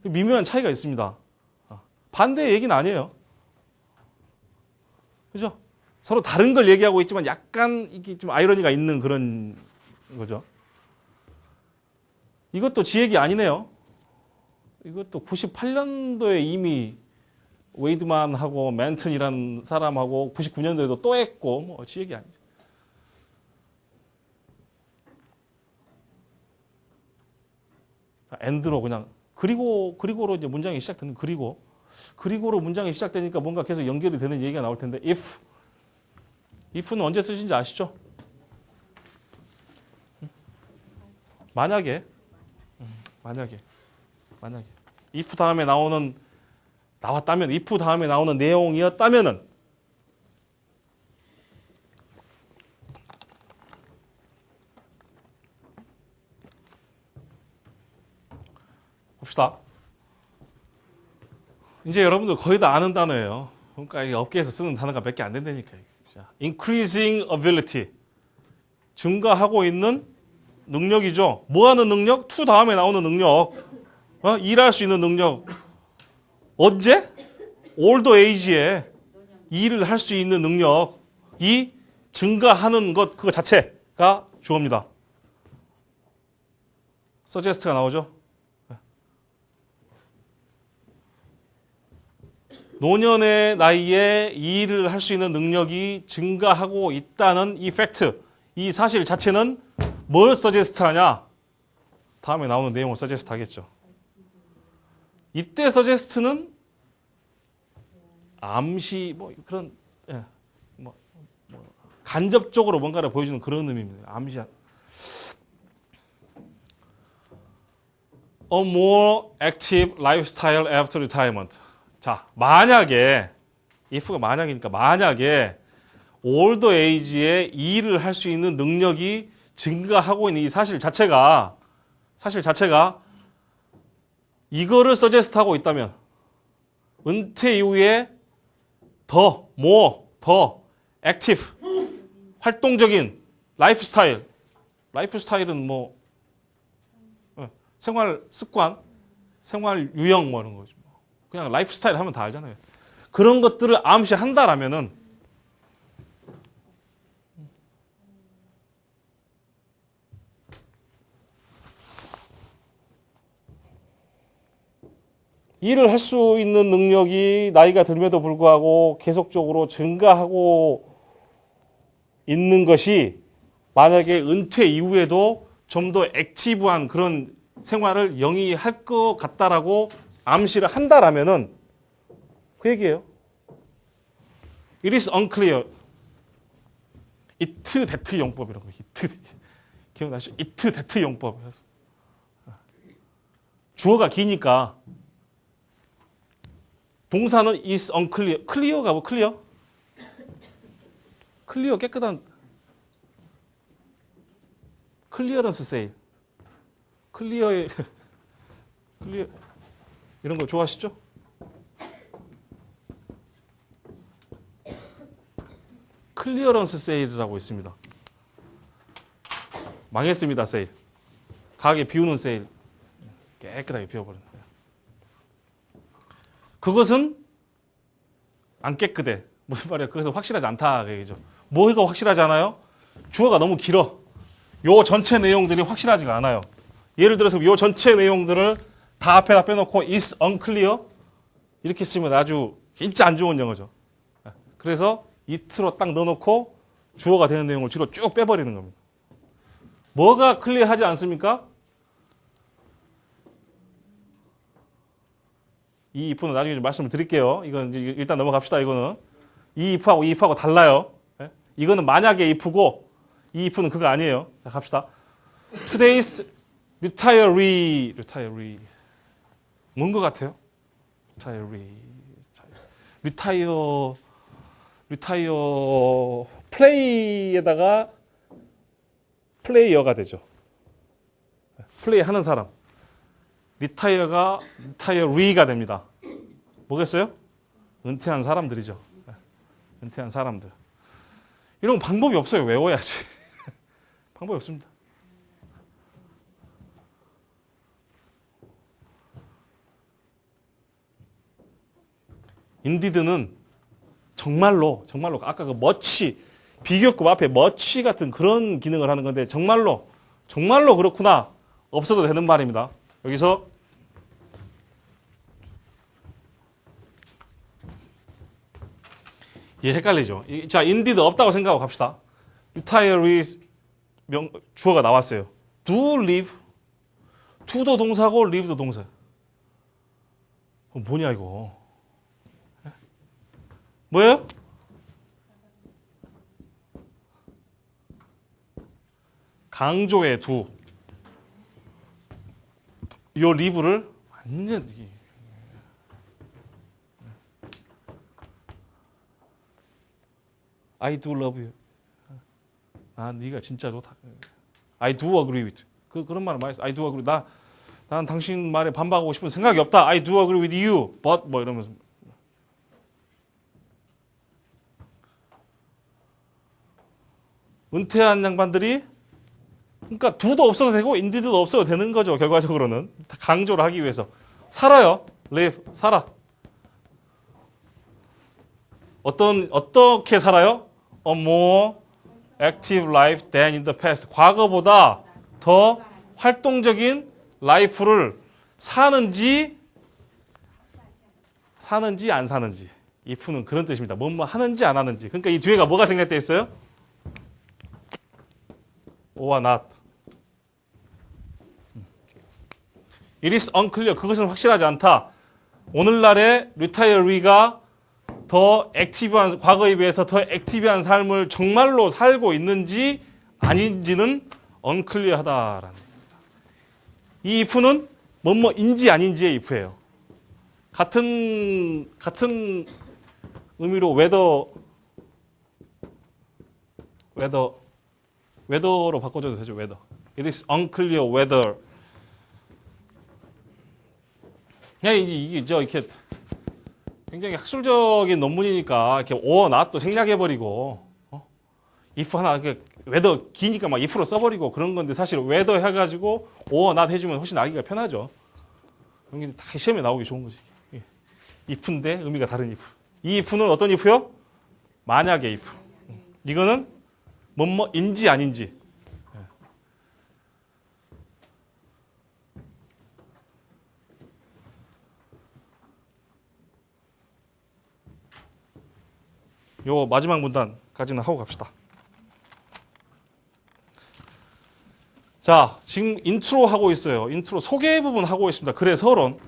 미묘한 차이가 있습니다. 반대의 얘기는 아니에요. 그죠? 서로 다른 걸 얘기하고 있지만 약간 이게 좀 아이러니가 있는 그런 거죠. 이것도 지 얘기 아니네요. 이것도 98년도에 이미 웨이드만하고 맨튼이라는 사람하고 99년도에도 또 했고 뭐 지 얘기 아니죠. 엔드로 그냥 그리고로 이제 문장이 시작되는 그리고로 문장이 시작되니까 뭔가 계속 연결이 되는 얘기가 나올 텐데 if는 언제 쓰신지 아시죠? 만약에 if 다음에 나왔다면 if 다음에 나오는 내용이었다면은 봅시다. 이제 여러분들 거의 다 아는 단어예요. 그러니까 이 업계에서 쓰는 단어가 몇 개 안 된다니까. increasing ability. 증가하고 있는 능력이죠. 뭐 하는 능력? to 다음에 나오는 능력. 일할 수 있는 능력. 언제? old age에 일을 할 수 있는 능력이 증가하는 것, 그거 자체가 주어입니다. suggest가 나오죠. 노년의 나이에 이 일을 할 수 있는 능력이 증가하고 있다는 이 팩트, 이 사실 자체는 뭘 서제스트 하냐? 다음에 나오는 내용을 서제스트 하겠죠. 이때 서제스트는 암시, 그런, 간접적으로 뭔가를 보여주는 그런 의미입니다. 암시한. A more active lifestyle after retirement. 자, 만약에, if가 만약이니까 만약에 올드 에이지에 이 일을 할 수 있는 능력이 증가하고 있는 이 사실 자체가 이거를 서제스트하고 있다면 은퇴 이후에 더 액티브 활동적인 라이프스타일은 뭐 생활 습관, 생활 유형 뭐 이런 거죠. 그냥 라이프스타일 하면 다 알잖아요. 그런 것들을 암시한다라면은 일을 할 수 있는 능력이 나이가 들면도 불구하고 계속적으로 증가하고 있는 것이 만약에 은퇴 이후에도 좀 더 액티브한 그런 생활을 영위할 것 같다라고 암시를 한다라면은 그 얘기예요. It is unclear. it that 용법 이런 거. 기억나시죠? it that 용법. 주어가 기니까 동사는 is unclear. 클리어가 뭐 클리어? 클리어 깨끗한 클리어런스 세일. 클리어 이런 거 좋아하시죠? 클리어런스 세일이라고 있습니다. 망했습니다, 세일. 가게 비우는 세일. 깨끗하게 비워버린다. 그것은 안 깨끗해. 무슨 말이야? 그것은 확실하지 않다. 그 얘기죠. 뭐가 확실하지 않아요? 주어가 너무 길어. 요 전체 내용들이 확실하지가 않아요. 예를 들어서 요 전체 내용들을 다 앞에다 빼놓고 is unclear 이렇게 쓰면 아주 진짜 안 좋은 영어죠. 그래서 it로 딱 넣어놓고 주어가 되는 내용을 뒤로 쭉 빼버리는 겁니다. 뭐가 클리어하지 않습니까? 이 if는 나중에 좀 말씀을 드릴게요. 이건 이제 일단 넘어갑시다. 이거는 이 if하고 달라요. 이거는 만약에 if고 이 if는 그거 아니에요. 자, 갑시다. Today's retiree 뭔 것 같아요? retire play에다가 플레이어가 되죠. 플레이 하는 사람. retiree가 됩니다. 뭐겠어요? 은퇴한 사람들이죠. 은퇴한 사람들. 이런 방법이 없어요. 외워야지. 방법이 없습니다. 인디드는 정말로 아까 그 머치 비교급 앞에 머치 같은 그런 기능을 하는 건데 정말로 그렇구나. 없어도 되는 말입니다. 여기서 이게 헷갈리죠. 자, 인디드 없다고 생각하고 갑시다. retirees 주어가 나왔어요. do live to도 동사고 live도 동사. 뭐냐 이거? 뭐예요? 강조의 do. 요 live를 완전 I do love you. 아, 네가 진짜 좋다. I do agree with. 그런 말을 많이 했어. I do agree. 난 당신 말에 반박하고 싶은 생각이 없다. I do agree with you. But 뭐 이러면서. 은퇴한 양반들이 그러니까 do도 없어도 되고 indeed도 없어도 되는 거죠. 결과적으로는 강조를 하기 위해서 살아요. live 살아. 어떻게 살아요? A more active life than in the past. 과거보다 더 활동적인 라이프를 사는지 안 사는지. if는 그런 뜻입니다. 뭐뭐 하는지 안 하는지. 그러니까 이 뒤에가 뭐가 생략되어 있어요? or not. It is unclear. 그것은 확실하지 않다. 오늘날의 retiree가 더 액티브한, 과거에 비해서 더 액티브한 삶을 정말로 살고 있는지 아닌지는 unclear하다라는 겁니다. 이 if는 뭐뭐인지 아닌지의 if예요. 같은 의미로 whether로 바꿔줘도 되죠. whether. It is unclear whether 그냥 이게 이렇게 굉장히 학술적인 논문이니까 이렇게 or not도 생략해버리고, if 하나, whether 기니까 막 if로 써버리고 그런 건데 사실 whether 해가지고 or not 해주면 훨씬 알기가 편하죠. 그런 게 다 시험에 나오기 좋은 거지. if인데 의미가 다른 if. 이 if는 어떤 if요? 만약의 if. 이거는 뭐뭐인지 아닌지. 요 마지막 문단까지는 하고 갑시다. 자, 지금 인트로 하고 있어요. 인트로 소개 부분 하고 있습니다. 글의 서론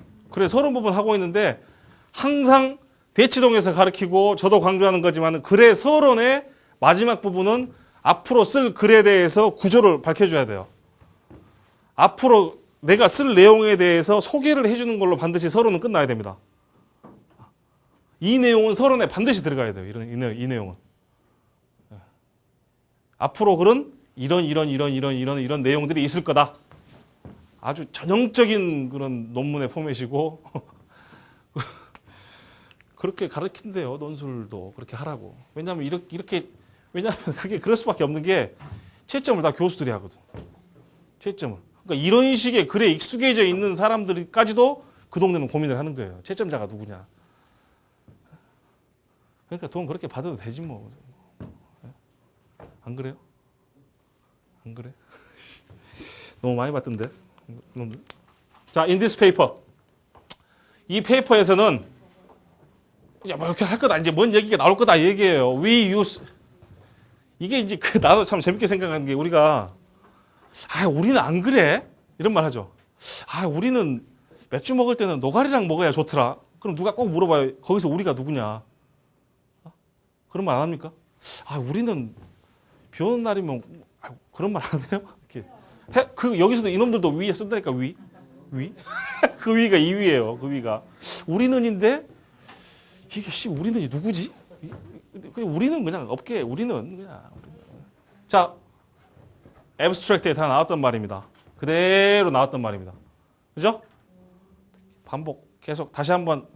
부분 하고 있는데 항상 대치동에서 가르치고 저도 강조하는 거지만 글의 서론의 마지막 부분은 앞으로 쓸 글에 대해서 구조를 밝혀줘야 돼요. 앞으로 내가 쓸 내용에 대해서 소개를 해주는 걸로 반드시 서론은 끝나야 됩니다. 이 내용은 서론에 반드시 들어가야 돼요. 이 내용은. 앞으로 글은 이런 내용들이 있을 거다. 아주 전형적인 그런 논문의 포맷이고 그렇게 가르친대요. 논술도 그렇게 하라고. 왜냐하면 왜냐하면 그게 그럴 수밖에 없는 게 채점을 다 교수들이 하거든. 채점을. 그러니까 이런 식의 글에 익숙해져 있는 사람들까지도 그 동네는 고민을 하는 거예요. 채점자가 누구냐. 그러니까 돈 그렇게 받아도 되지 뭐. 안 그래요? 안 그래? 너무 많이 받던데. 자, in this paper. 이 페이퍼에서는 뭐 이렇게 할 거다. 이제 뭔 얘기가 나올 거다 이 얘기예요. We use. 이게 이제 나도 참 재밌게 생각하는 게 우리가 우리는 안 그래? 이런 말 하죠. 우리는 맥주 먹을 때는 노가리랑 먹어야 좋더라. 그럼 누가 꼭 물어봐요. 거기서 우리가 누구냐? 그런 말 안 합니까? 우리는 비 오는 날이면 그런 말 안 해요? 이렇게 여기서도 이놈들도 위에 쓴다니까 위. 그 위가 이 위예요. 그 위가 우리는인데 이게 우리는 누구지? 우리는 그냥 업계 우리는 그냥 자 애브스트랙트에 다 나왔던 말입니다. 그대로 나왔던 말입니다. 그죠? 반복 계속 다시 한번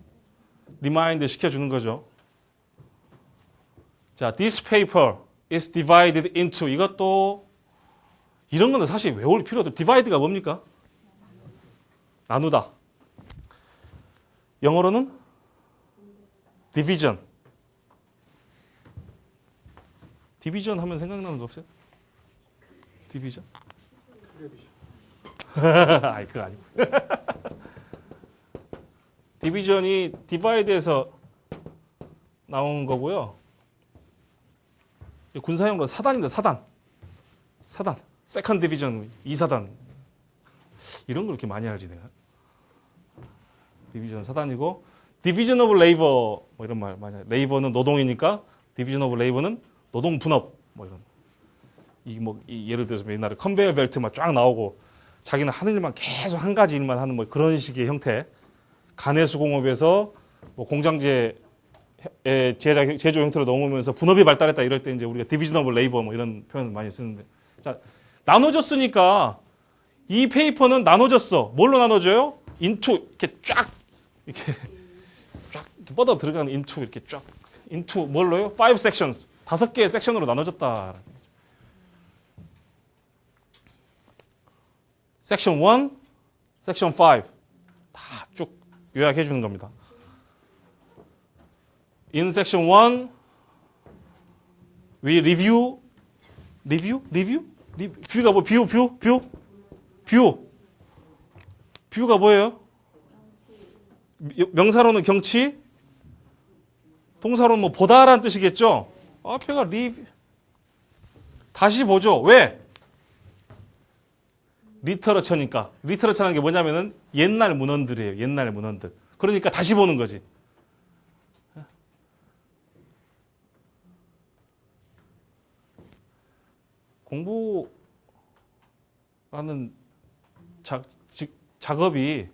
리마인드 시켜주는 거죠. 자, this paper is divided into 이것도 이런 거는 사실 외울 필요도 divide가 뭡니까? 나누다. 영어로는 division. 디비전 하면 생각나는 거 없어요? 디비전? 그거 아니고. 디비전이 디바이드에서 나온 거고요. 군사용으로 사단입니다. 사단. 세컨드 디비전 2사단. 이런 걸 이렇게 많이 알지 내가. 디비전 사단이고 디비전 오브 레이버 뭐 이런 말 많이. 레이버는 노동이니까 디비전 오브 레이버는 노동 분업 뭐 이런. 예를 들어서 옛날에 컨베이어 벨트 막 쫙 나오고 자기는 하는 일만 계속 한 가지 일만 하는 뭐 그런 식의 형태. 가내수공업에서 뭐 공장제 제조 형태로 넘으면서 분업이 발달했다 이럴 때 이제 우리가 디비전 오브 레이버 뭐 이런 표현을 많이 쓰는데. 자, 나눠졌으니까 이 페이퍼는 나눠졌어. 뭘로 나눠져요? into 이렇게 쫙 뻗어 들어가는 into 이렇게 쫙 into 뭘로요? 5 sections. 5개의 섹션으로 나눠졌다. 섹션 1, 섹션 5 다 쭉 요약해 주는 겁니다. In section 1, we review. 뷰가 뭐 뷰가 뭐예요? 명사로는 경치, 동사로는 뭐 보다라는 뜻이겠죠? 앞에가 리뷰. 다시 보죠. 왜? 리터러처니까. 리터러처라는 게 뭐냐면은 옛날 문헌들이에요. 옛날 문헌들. 그러니까 다시 보는 거지. 공부라는 작업이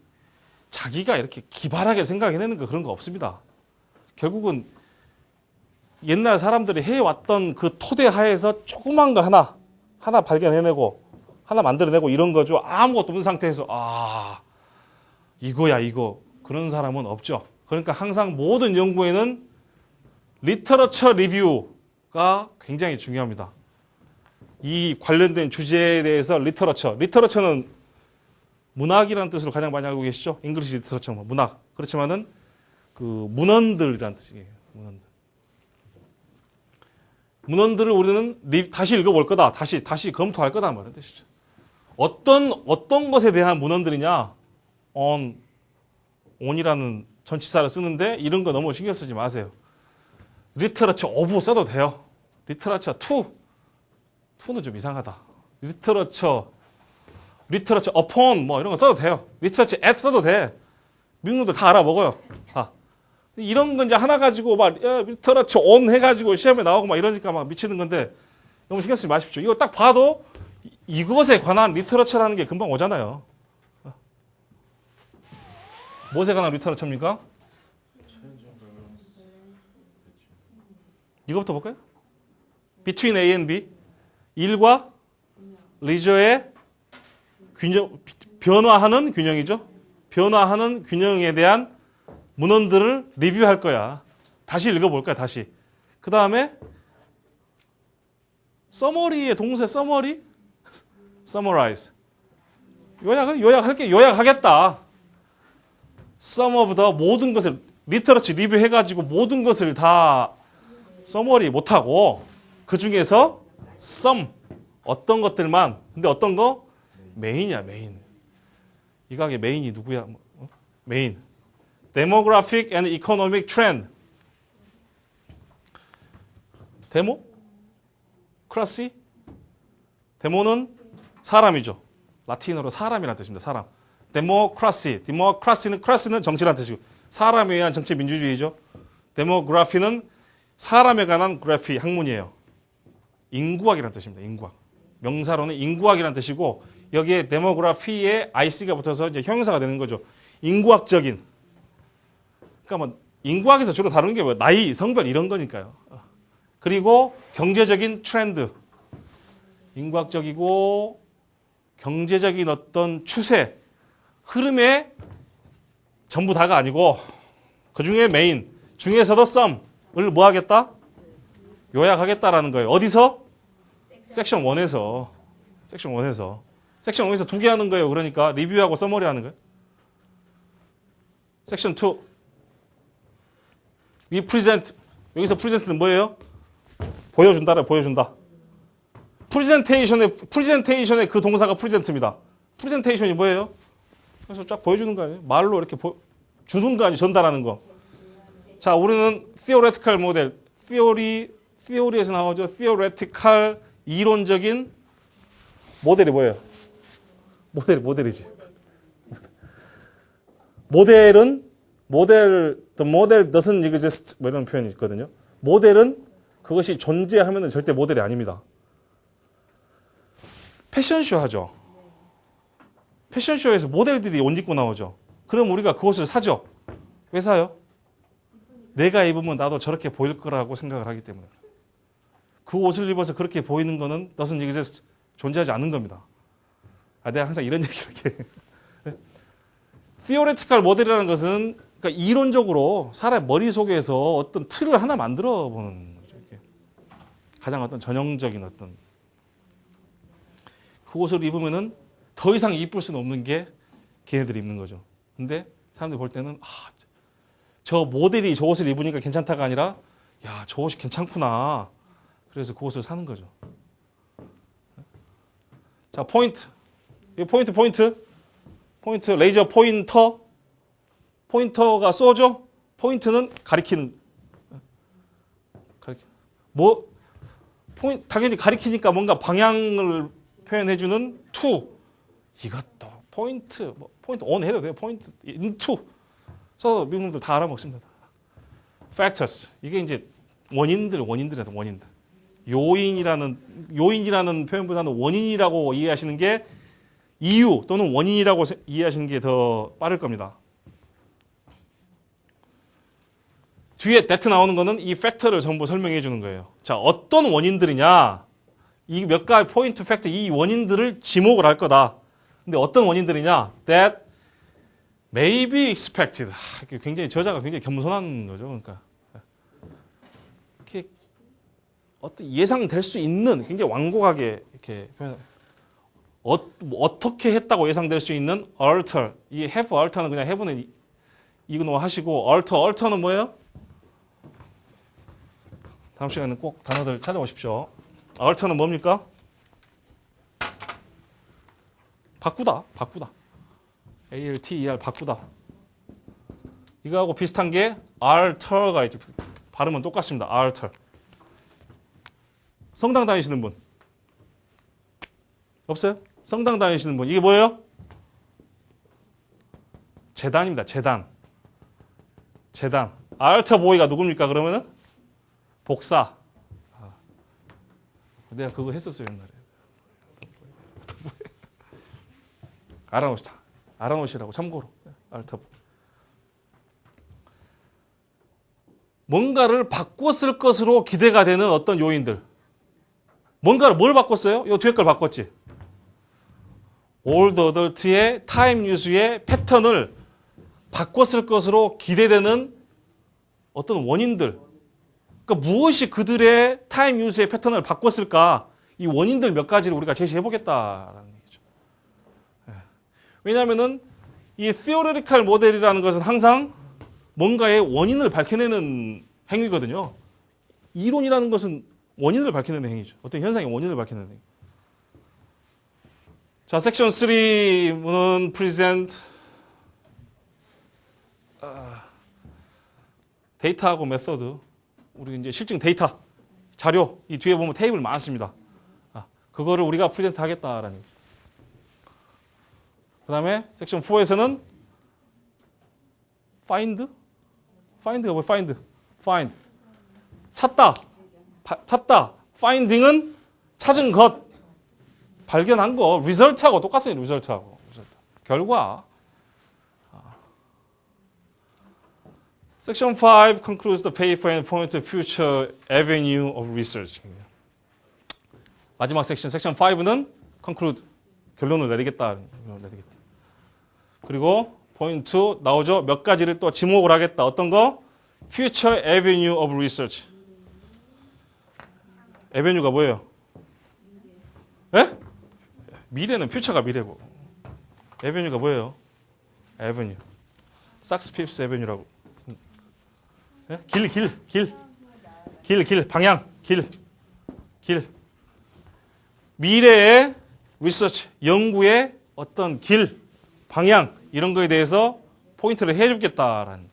자기가 이렇게 기발하게 생각해내는 거 그런 거 없습니다. 결국은 옛날 사람들이 해왔던 그 토대 하에서 조그만 거 하나 발견해내고 하나 만들어내고 이런 거죠. 아무것도 없는 상태에서 이거야 이거 그런 사람은 없죠. 그러니까 항상 모든 연구에는 리터러처 리뷰가 굉장히 중요합니다. 이 관련된 주제에 대해서 리터러처는 문학이라는 뜻으로 가장 많이 알고 계시죠? 잉글리시 리터러처 문학. 그렇지만은 그 문헌들이라는 뜻이에요. 문헌들을 우리는 다시 읽어볼 거다. 다시 검토할 거다 말하는 뜻이죠. 어떤 것에 대한 문헌들이냐? on이라는 전치사를 쓰는데 이런 거 너무 신경 쓰지 마세요. 리터러처 오브 써도 돼요. 리터러처 투는 좀 이상하다. 리터러처 upon 뭐 이런 거 써도 돼요. 리터러처 at 써도 돼. 미국 놈들 다 알아먹어요. 다. 이런 건 이제 하나 가지고 막 리터러처 on 해가지고 시험에 나오고 막 이러니까 막 미치는 건데 너무 신경 쓰지 마십시오. 이거 딱 봐도 이것에 관한 리터러처라는 게 금방 오잖아요. 무엇에 관한 리터러처입니까? 이거부터 볼까요? Between A and B. 일과 리저의 균형, 변화하는 균형이죠. 변화하는 균형에 대한 문헌들을 리뷰할 거야. 다시 읽어볼 거야, 다시. 그 다음에 서머리의 동사 서머리? summarize. 요약하겠다. sum of the 모든 것을 리터러처 리뷰해가지고 모든 것을 다 서머리 못하고 그 중에서 some 어떤 것들만 근데 어떤 거? 메인이야 메인. 이 가게 메인이 누구야? 메인. Demographic and Economic Trend. 데모? 크라시? 데모는 사람이죠. 라틴어로 사람이라는 뜻입니다. 사람. 크라시는 정치라는 뜻이고 사람에 의한 정치 민주주의죠. 데모그래피는 사람에 관한 그래피 학문이에요. 인구학이라는 뜻입니다. 인구학. 명사로는 인구학이라는 뜻이고 여기에 데모그래피에 IC가 붙어서 이제 형용사가 되는 거죠. 인구학적인. 그러니까 뭐 인구학에서 주로 다루는 게 뭐 나이, 성별 이런 거니까요. 그리고 경제적인 트렌드. 인구학적이고 경제적인 어떤 추세, 흐름의 전부 다가 아니고 그 중에 메인, 중에서도 썸을 뭐 하겠다? 요약하겠다라는 거예요. 어디서? 섹션 1에서. 섹션 1에서 두 개 하는 거예요. 그러니까 리뷰하고 서머리 하는 거예요. 섹션 2. 위 프리젠트. 여기서 프리젠트는 뭐예요? 보여준다. 프리젠테이션의 그 동사가 프리젠트입니다. 프리젠테이션이 뭐예요? 그래서 쫙 보여주는 거 아니에요? 말로 이렇게 주는 거 아니에요? 전달하는 거. 자, 우리는 theoretical 모델, theory에서 나오죠. theoretical 이론적인 모델이 뭐예요? 모델이지. the model doesn't exist 뭐 이런 표현이 있거든요. 모델은 그것이 존재하면 절대 모델이 아닙니다. 패션쇼 하죠. 패션쇼에서 모델들이 옷 입고 나오죠. 그럼 우리가 그것을 사죠. 왜 사요? 내가 입으면 나도 저렇게 보일 거라고 생각을 하기 때문에. 그 옷을 입어서 그렇게 보이는 거는 doesn't exist, 존재하지 않는 겁니다. 내가 항상 이런 얘기를 이렇게. theoretical 모델이라는 것은 그러니까 이론적으로 사람 머릿속에서 어떤 틀을 하나 만들어 보는 거죠. 이렇게. 가장 어떤 전형적인 어떤 그 옷을 입으면은 더 이상 이쁠 수는 없는 게 걔네들이 입는 거죠. 근데 사람들이 볼 때는 저 모델이 저 옷을 입으니까 괜찮다가 아니라 야, 저 옷이 괜찮구나. 그래서 그 옷을 사는 거죠. 자, 포인트. 이 포인트, 레이저 포인터가 쏘죠? 포인트는 가리키는. 당연히 가리키니까 뭔가 방향을 표현해주는 to. 이것도 포인트 on 해도 돼요. 포인트 into. 써서 미국 놈들 다 알아먹습니다. factors. 이게 이제 원인들. 요인이라는 표현보다는 원인이라고 이해하시는 게 이유 또는 원인이라고 이해하시는 게 더 빠를 겁니다. 뒤에 that 나오는 거는 이 팩터를 전부 설명해 주는 거예요. 자, 어떤 원인들이냐? 이 몇 가지 포인트 팩터, 이 원인들을 지목을 할 거다. 근데 어떤 원인들이냐? That may be expected. 굉장히 저자가 굉장히 겸손한 거죠. 그러니까 이렇게 어떤 예상될 수 있는 굉장히 완곡하게 이렇게 표현. 어떻게 했다고 예상될 수 있는 alter. 이 have alter는 그냥 have는 이거 하시고 alter는 뭐예요? 다음 시간에는 꼭 단어들 찾아오십시오. alter는 뭡니까? 바꾸다. ALTER 바꾸다. 이거하고 비슷한 게 alter가 있죠. 발음은 똑같습니다. alter. 성당 다니시는 분 없어요? 성당 다니시는 분 이게 뭐예요? 제단입니다. 제단. altar boy가 누굽니까? 그러면은 복사. 내가 그거 했었어요 옛날에. 알아놓으시라고 참고로. altar boy. 뭔가를 바꿨을 것으로 기대가 되는 어떤 요인들. 뭔가를 뭘 바꿨어요? 이 뒤에 걸 바꿨지. old adult의 타임 유스의 패턴을 바꿨을 것으로 기대되는 어떤 원인들. 그러니까 무엇이 그들의 타임 유스의 패턴을 바꿨을까? 이 원인들 몇 가지를 우리가 제시해 보겠다라는 얘기죠. 왜냐하면은 이 theoretical 모델이라는 것은 항상 뭔가의 원인을 밝혀내는 행위거든요. 이론이라는 것은 원인을 밝혀내는 행위죠. 어떤 현상의 원인을 밝혀내는 행위. 자, 섹션 3는 present 데이터하고 메서드. 우리 이제 실증 데이터, 자료, 이 뒤에 보면 테이블 많습니다. 그거를 우리가 프레젠트 하겠다라는 얘기죠. 그 다음에 섹션 4에서는 find가 뭐예요? find. 찾다. finding은 찾은 것, 발견한 거, result하고 똑같은 result하고. 결과. Section 5 concludes the paper and points to future avenue of research. 마지막 섹션, 섹션 5는 conclude, 결론을 내리겠다. 그리고 point 2 나오죠. 몇 가지를 또 지목을 하겠다. 어떤 거? future avenue of research. avenue가 뭐예요? 예? 미래는 future가 미래고. avenue가 뭐예요? avenue. Saks Fifth Avenue라고. 예? 길, 방향, 길. 미래의 리서치, 연구의 어떤 길, 방향, 이런 거에 대해서 포인트를 해주겠다라는.